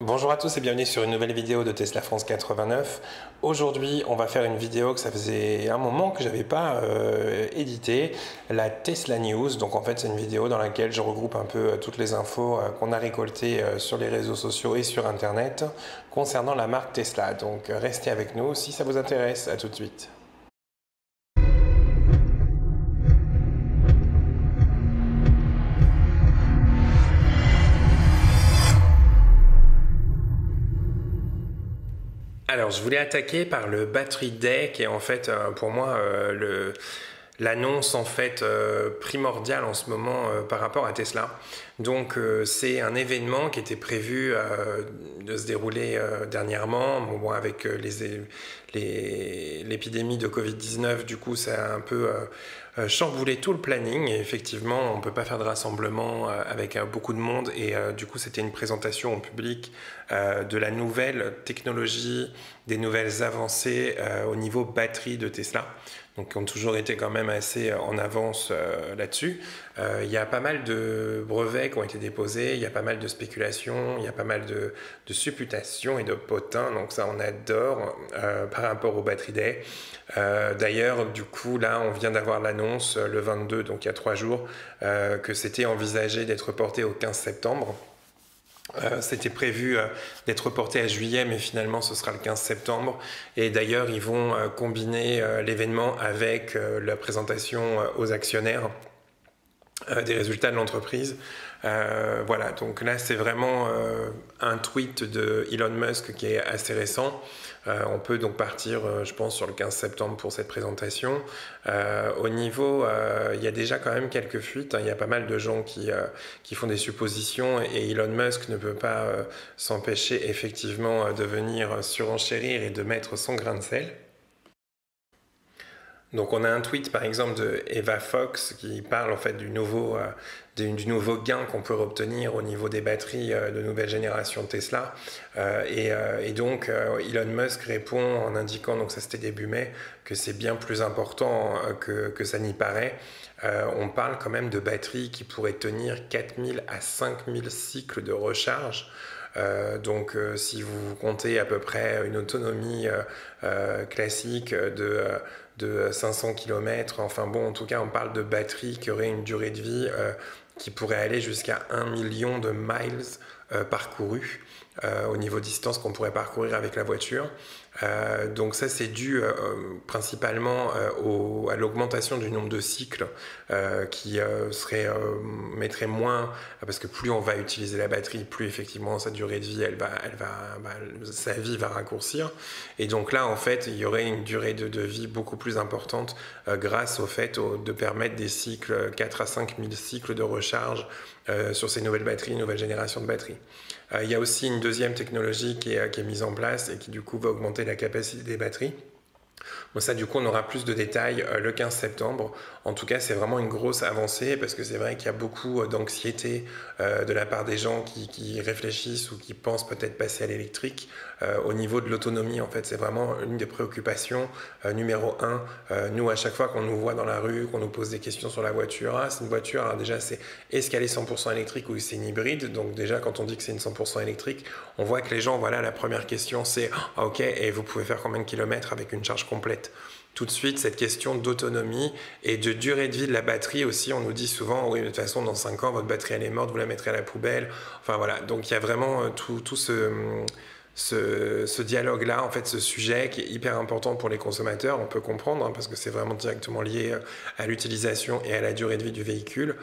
Bonjour à tous et bienvenue sur une nouvelle vidéo de Tesla France 89. Aujourd'hui, on va faire une vidéo que ça faisait un moment que j'avais pas édité, la Tesla News. Donc en fait, c'est une vidéo dans laquelle je regroupe un peu toutes les infos qu'on a récoltées sur les réseaux sociaux et sur Internet concernant la marque Tesla. Donc restez avec nous si ça vous intéresse. À tout de suite. Alors, je voulais attaquer par le Battery Day, qui est en fait pour moi l'annonce en fait primordiale en ce moment par rapport à Tesla. Donc, c'est un événement qui était prévu de se dérouler dernièrement. Bon, avec l'épidémie de Covid-19, du coup, ça a un peu chamboulé tout le planning. Et effectivement, on ne peut pas faire de rassemblement avec beaucoup de monde. Et du coup, c'était une présentation au public de la nouvelle technologie, des nouvelles avancées au niveau batterie de Tesla. Donc, qui ont toujours été quand même assez en avance là-dessus. Il y a pas mal de brevets qui ont été déposés, il y a pas mal de spéculations, il y a pas mal de supputations et de potins, donc ça on adore par rapport au Battery Day. D'ailleurs, du coup, là, on vient d'avoir l'annonce le 22, donc il y a 3 jours, que c'était envisagé d'être reporté au 15 septembre. C'était prévu d'être reporté à juillet, mais finalement ce sera le 15 septembre. Et d'ailleurs, ils vont combiner l'événement avec la présentation aux actionnaires des résultats de l'entreprise. Voilà, donc là c'est vraiment un tweet de Elon Musk qui est assez récent. On peut donc partir, je pense, sur le 15 septembre pour cette présentation. Au niveau, il y a déjà quand même quelques fuites. Il y a pas mal de gens qui font des suppositions et Elon Musk ne peut pas s'empêcher effectivement de venir surenchérir et de mettre son grain de sel. Donc on a un tweet par exemple de Eva Fox qui parle en fait du nouveau gain qu'on peut obtenir au niveau des batteries de nouvelle génération Tesla. Et donc Elon Musk répond en indiquant, donc ça c'était début mai, que c'est bien plus important que ça n'y paraît. On parle quand même de batteries qui pourraient tenir 4000 à 5000 cycles de recharge. Donc si vous comptez à peu près une autonomie classique de 500 km, enfin bon, en tout cas on parle de batteries qui auraient une durée de vie qui pourrait aller jusqu'à 1 million de miles parcourus au niveau distance qu'on pourrait parcourir avec la voiture. Donc ça c'est dû principalement à l'augmentation du nombre de cycles qui mettrait moins, parce que plus on va utiliser la batterie, plus effectivement sa durée de vie, sa vie va raccourcir. Et donc là en fait il y aurait une durée de vie beaucoup plus importante grâce au fait de permettre des cycles 4 à 5 000 cycles de recharge sur ces nouvelles batteries, nouvelle génération de batteries. Il y a aussi une deuxième technologie qui est mise en place et qui du coup va augmenter la capacité des batteries. Bon, ça, du coup, on aura plus de détails le 15 septembre. En tout cas, c'est vraiment une grosse avancée parce que c'est vrai qu'il y a beaucoup d'anxiété de la part des gens qui réfléchissent ou qui pensent peut-être passer à l'électrique. Au niveau de l'autonomie, en fait, c'est vraiment une des préoccupations numéro 1. Nous, à chaque fois qu'on nous voit dans la rue, qu'on nous pose des questions sur la voiture, c'est une voiture, alors déjà, est-ce qu'elle est 100% électrique ou c'est une hybride? Donc déjà, quand on dit que c'est une 100% électrique, on voit que les gens, voilà, la première question, c'est « Ah, ok, et vous pouvez faire combien de kilomètres avec une charge complète ?» Tout de suite, cette question d'autonomie et de durée de vie de la batterie aussi, on nous dit souvent, oui, de toute façon, dans 5 ans, votre batterie, elle est morte, vous la mettrez à la poubelle. Enfin, voilà. Donc, il y a vraiment tout ce dialogue-là, en fait, ce sujet qui est hyper important pour les consommateurs, on peut comprendre, hein, parce que c'est vraiment directement lié à l'utilisation et à la durée de vie du véhicule,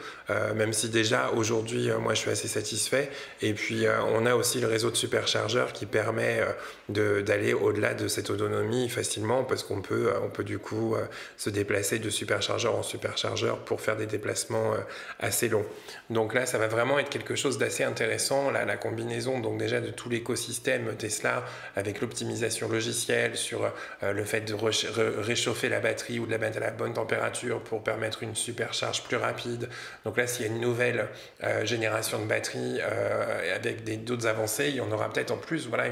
même si déjà, aujourd'hui, moi, je suis assez satisfait. Et puis, on a aussi le réseau de superchargeurs qui permet d'aller au-delà de cette autonomie facilement, parce qu'on peut du coup se déplacer de superchargeur en superchargeur pour faire des déplacements assez longs. Donc là, ça va vraiment être quelque chose d'assez intéressant, là, la combinaison donc déjà de tout l'écosystème Tesla, avec l'optimisation logicielle, sur le fait de réchauffer la batterie ou de la mettre à la bonne température pour permettre une supercharge plus rapide. Donc là, s'il y a une nouvelle génération de batterie avec d'autres avancées, il y en aura peut-être en plus voilà,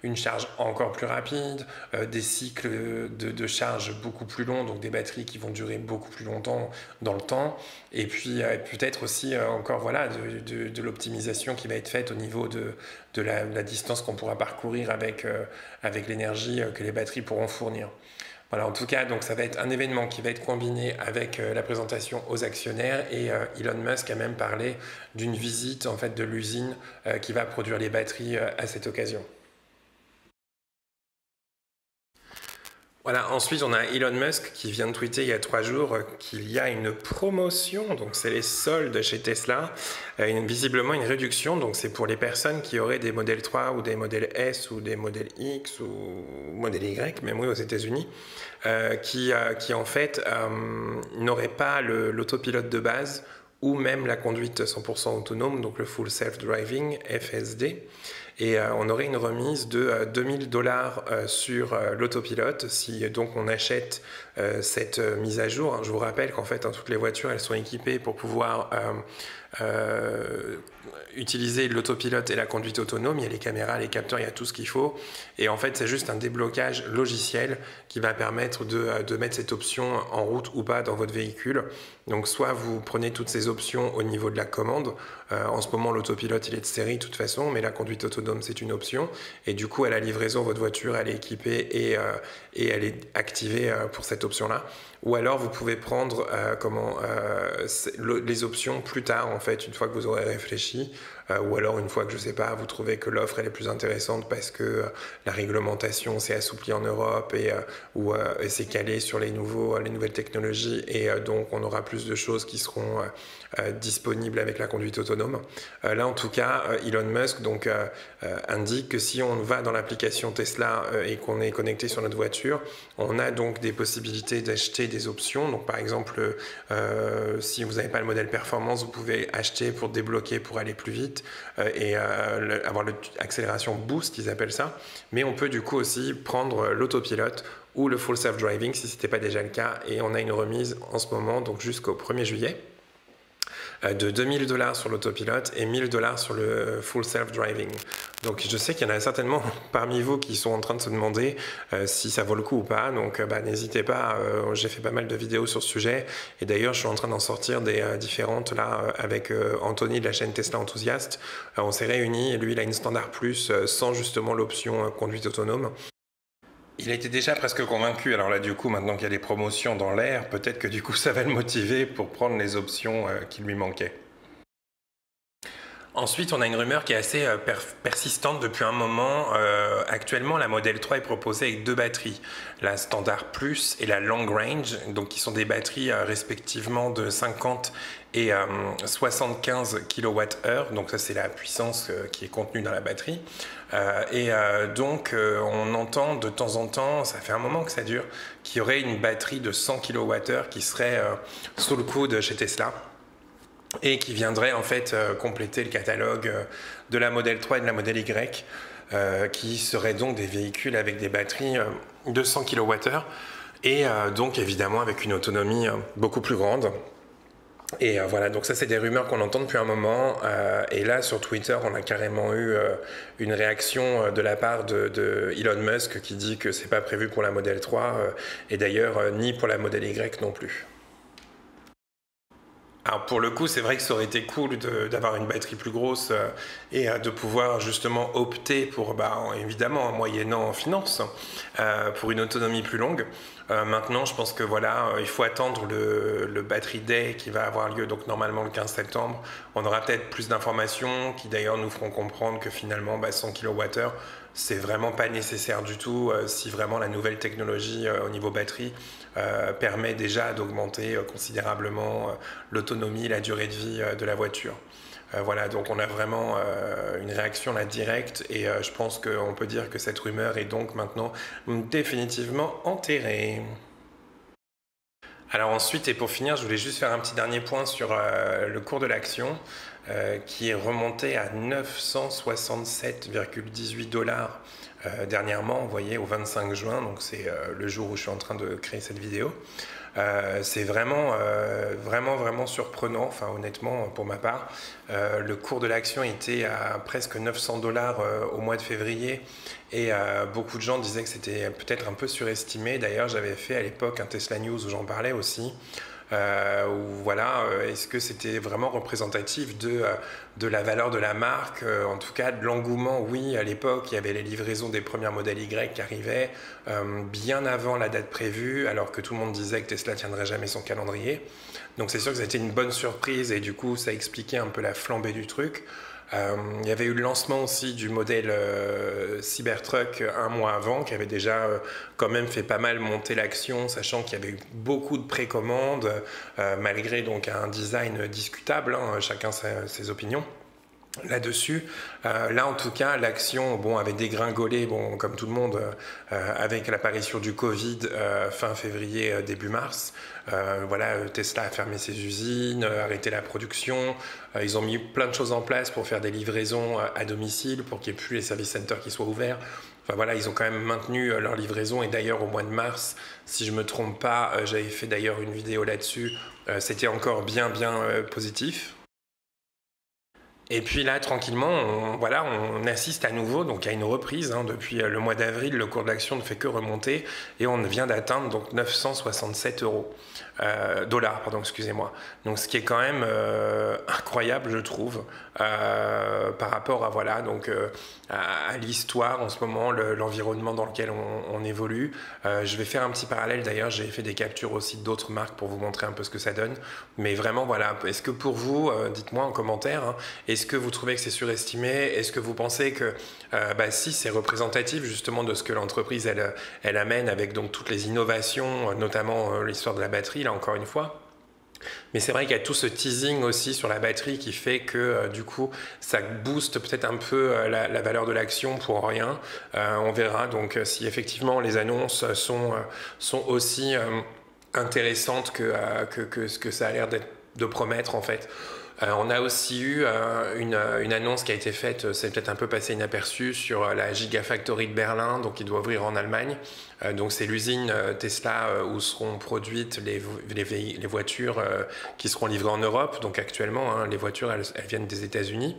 une charge encore plus rapide, des cycles de charge beaucoup plus longs, donc des batteries qui vont durer beaucoup plus longtemps dans le temps, et puis peut-être aussi encore voilà, de l'optimisation qui va être faite au niveau de la distance qu'on pourra parcourir avec l'énergie que les batteries pourront fournir. Voilà, en tout cas, donc ça va être un événement qui va être combiné avec la présentation aux actionnaires, et Elon Musk a même parlé d'une visite en fait de l'usine qui va produire les batteries à cette occasion. Voilà, ensuite on a Elon Musk qui vient de tweeter il y a 3 jours qu'il y a une promotion, donc c'est les soldes chez Tesla, visiblement une réduction, donc c'est pour les personnes qui auraient des modèles 3 ou des modèles S ou des modèles X ou modèles Y, même oui aux États-Unis, qui en fait n'auraient pas l'autopilote de base ou même la conduite 100% autonome, donc le Full Self-Driving, FSD. Et on aurait une remise de $2000 sur l'autopilote si donc on achète cette mise à jour. Je vous rappelle qu'en fait toutes les voitures elles sont équipées pour pouvoir utiliser l'autopilote et la conduite autonome. Il y a les caméras, les capteurs, il y a tout ce qu'il faut, et en fait c'est juste un déblocage logiciel qui va permettre de mettre cette option en route ou pas dans votre véhicule. Donc soit vous prenez toutes ces options au niveau de la commande, en ce moment l'autopilote il est de série de toute façon, mais la conduite autonome c'est une option, et du coup à la livraison votre voiture elle est équipée et elle est activée pour cette option là. Ou alors vous pouvez prendre les options plus tard en fait, une fois que vous aurez réfléchi, ou alors une fois que je sais pas, vous trouvez que l'offre elle est plus intéressante parce que la réglementation s'est assouplie en Europe ou s'est calée sur les nouvelles technologies, et donc on aura plus de choses qui seront disponibles avec la conduite autonome. Là en tout cas Elon Musk donc indique que si on va dans l'application Tesla et qu'on est connecté sur notre voiture, on a donc des possibilités d'acheter des options. Donc par exemple si vous n'avez pas le modèle performance, vous pouvez acheter pour débloquer pour aller plus vite et avoir l'accélération boost ils appellent ça, mais on peut du coup aussi prendre l'autopilote ou le full self-driving si ce n'était pas déjà le cas, et on a une remise en ce moment donc jusqu'au 1er juillet de $2000 sur l'autopilote et $1000 sur le full self-driving. Donc je sais qu'il y en a certainement parmi vous qui sont en train de se demander si ça vaut le coup ou pas, donc n'hésitez pas, j'ai fait pas mal de vidéos sur ce sujet, et d'ailleurs je suis en train d'en sortir des différentes là avec Anthony de la chaîne Tesla Enthousiaste. On s'est réunis et lui il a une standard plus sans justement l'option conduite autonome. Il était déjà presque convaincu, alors là du coup maintenant qu'il y a des promotions dans l'air, peut-être que du coup ça va le motiver pour prendre les options qui lui manquaient. Ensuite, on a une rumeur qui est assez persistante depuis un moment. Actuellement, la Model 3 est proposée avec 2 batteries, la Standard Plus et la Long Range, donc qui sont des batteries respectivement de 50 et 75 kWh. Donc ça, c'est la puissance qui est contenue dans la batterie. Donc, on entend de temps en temps, ça fait un moment que ça dure, qu'il y aurait une batterie de 100 kWh qui serait sous le coude chez Tesla, et qui viendrait en fait compléter le catalogue de la Model 3 et de la Model Y, qui seraient donc des véhicules avec des batteries de 100 kWh, et donc évidemment avec une autonomie beaucoup plus grande. Et voilà, donc ça c'est des rumeurs qu'on entend depuis un moment, et là sur Twitter on a carrément eu une réaction de la part de Elon Musk qui dit que c'est pas prévu pour la Model 3, et d'ailleurs ni pour la Model Y non plus. Alors pour le coup, c'est vrai que ça aurait été cool d'avoir une batterie plus grosse et de pouvoir justement opter pour, évidemment, en moyennant en finance, pour une autonomie plus longue. Maintenant, je pense que voilà, il faut attendre le Battery Day qui va avoir lieu donc normalement le 15 septembre. On aura peut-être plus d'informations qui d'ailleurs nous feront comprendre que finalement 100 kWh, c'est vraiment pas nécessaire du tout si vraiment la nouvelle technologie au niveau batterie permet déjà d'augmenter considérablement l'autonomie, la durée de vie de la voiture. Voilà, donc on a vraiment une réaction là directe, et je pense qu'on peut dire que cette rumeur est donc maintenant définitivement enterrée. Alors ensuite, et pour finir, je voulais juste faire un petit dernier point sur le cours de l'action qui est remonté à 967,18 dollars dernièrement, vous voyez, au 25 juin, donc c'est le jour où je suis en train de créer cette vidéo. C'est vraiment surprenant, enfin honnêtement pour ma part. Le cours de l'action était à presque 900 dollars au mois de février et beaucoup de gens disaient que c'était peut-être un peu surestimé. D'ailleurs, j'avais fait à l'époque un Tesla News où j'en parlais aussi. Où voilà, est-ce que c'était vraiment représentatif de la valeur de la marque, en tout cas de l'engouement? Oui, à l'époque, il y avait les livraisons des premiers modèles Y qui arrivaient bien avant la date prévue, alors que tout le monde disait que Tesla tiendrait jamais son calendrier. Donc c'est sûr que c'était une bonne surprise et du coup, ça expliquait un peu la flambée du truc. Il y avait eu le lancement aussi du modèle Cybertruck un mois avant, qui avait déjà quand même fait pas mal monter l'action, sachant qu'il y avait eu beaucoup de précommandes, malgré donc un design discutable, hein, chacun ses opinions là-dessus. Là, en tout cas, l'action avait dégringolé, comme tout le monde, avec l'apparition du Covid fin février, début mars. Voilà, Tesla a fermé ses usines, arrêté la production. Ils ont mis plein de choses en place pour faire des livraisons à domicile, pour qu'il n'y ait plus les service centers qui soient ouverts. Enfin voilà, ils ont quand même maintenu leur livraison et d'ailleurs au mois de mars, si je ne me trompe pas, j'avais fait d'ailleurs une vidéo là-dessus, c'était encore bien positif. Et puis là, tranquillement, on assiste à nouveau donc à une reprise. Hein, depuis le mois d'avril, le cours de l'action ne fait que remonter et on vient d'atteindre donc 967 dollars, pardon, excusez-moi. Donc ce qui est quand même incroyable, je trouve, par rapport à l'histoire en ce moment, l'environnement dans lequel on évolue. Je vais faire un petit parallèle. D'ailleurs, j'ai fait des captures aussi d'autres marques pour vous montrer un peu ce que ça donne. Mais vraiment, voilà. Est-ce que pour vous, dites-moi en commentaire, hein, est-ce que vous trouvez que c'est surestimé? Est-ce que vous pensez que si c'est représentatif justement de ce que l'entreprise elle amène avec donc toutes les innovations, notamment l'histoire de la batterie, là encore une fois? Mais c'est vrai qu'il y a tout ce teasing aussi sur la batterie qui fait que du coup ça booste peut-être un peu la valeur de l'action pour rien. On verra donc si effectivement les annonces sont aussi intéressantes que ce que ça a l'air de promettre en fait. On a aussi eu une annonce qui a été faite, c'est peut-être un peu passé inaperçu, sur la Gigafactory de Berlin, donc qui doit ouvrir en Allemagne. Donc c'est l'usine Tesla où seront produites les voitures qui seront livrées en Europe. Donc actuellement, hein, les voitures, elles viennent des États-Unis.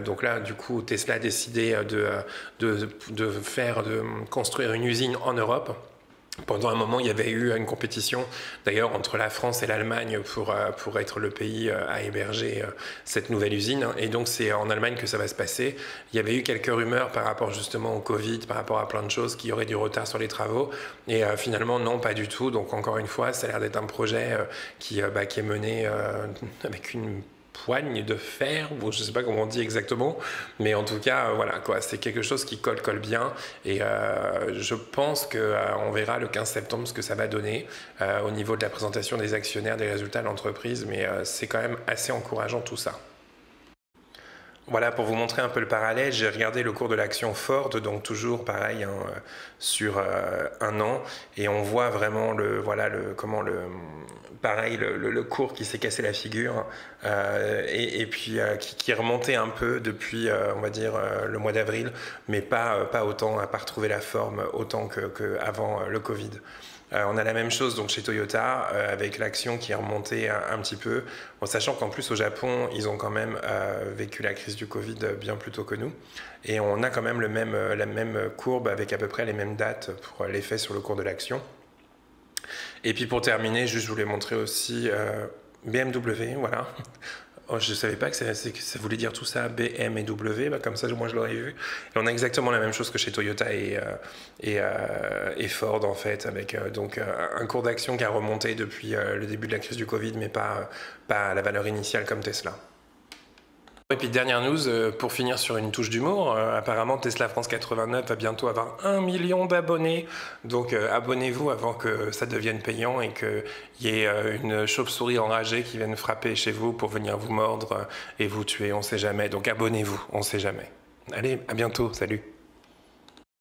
Donc là, du coup, Tesla a décidé de construire une usine en Europe. Pendant un moment, il y avait eu une compétition, d'ailleurs, entre la France et l'Allemagne pour être le pays à héberger cette nouvelle usine. Et donc, c'est en Allemagne que ça va se passer. Il y avait eu quelques rumeurs par rapport justement au Covid, par rapport à plein de choses, qui auraient du retard sur les travaux. Et finalement, non, pas du tout. Donc, encore une fois, ça a l'air d'être un projet qui est mené avec une poigne de fer, bon, je ne sais pas comment on dit exactement, mais en tout cas, voilà, quoi, c'est quelque chose qui colle bien, et je pense qu'on verra le 15 septembre ce que ça va donner au niveau de la présentation des actionnaires, des résultats de l'entreprise, mais c'est quand même assez encourageant tout ça. Voilà, pour vous montrer un peu le parallèle, j'ai regardé le cours de l'action Ford, donc toujours pareil, hein, sur un an, et on voit vraiment le cours qui s'est cassé la figure, et puis qui est remonté un peu depuis, on va dire, le mois d'avril, mais pas autant, à pas retrouver la forme autant qu'avant le Covid. On a la même chose donc chez Toyota avec l'action qui est remontée un petit peu, sachant qu'en plus au Japon ils ont quand même vécu la crise du Covid bien plus tôt que nous, et on a quand même la même courbe avec à peu près les mêmes dates pour l'effet sur le cours de l'action. Et puis pour terminer, juste je voulais montrer aussi BMW, voilà. Oh, je ne savais pas que ça voulait dire tout ça, BM et W, comme ça moi je l'aurais vu. Et on a exactement la même chose que chez Toyota et Ford en fait, avec donc un cours d'action qui a remonté depuis le début de la crise du Covid, mais pas à la valeur initiale comme Tesla. Et puis dernière news, pour finir sur une touche d'humour, apparemment Tesla France 89 va bientôt avoir 1 million d'abonnés, donc abonnez-vous avant que ça devienne payant et qu'il y ait une chauve-souris enragée qui vienne frapper chez vous pour venir vous mordre et vous tuer, on sait jamais, donc abonnez-vous, on sait jamais. Allez, à bientôt, salut.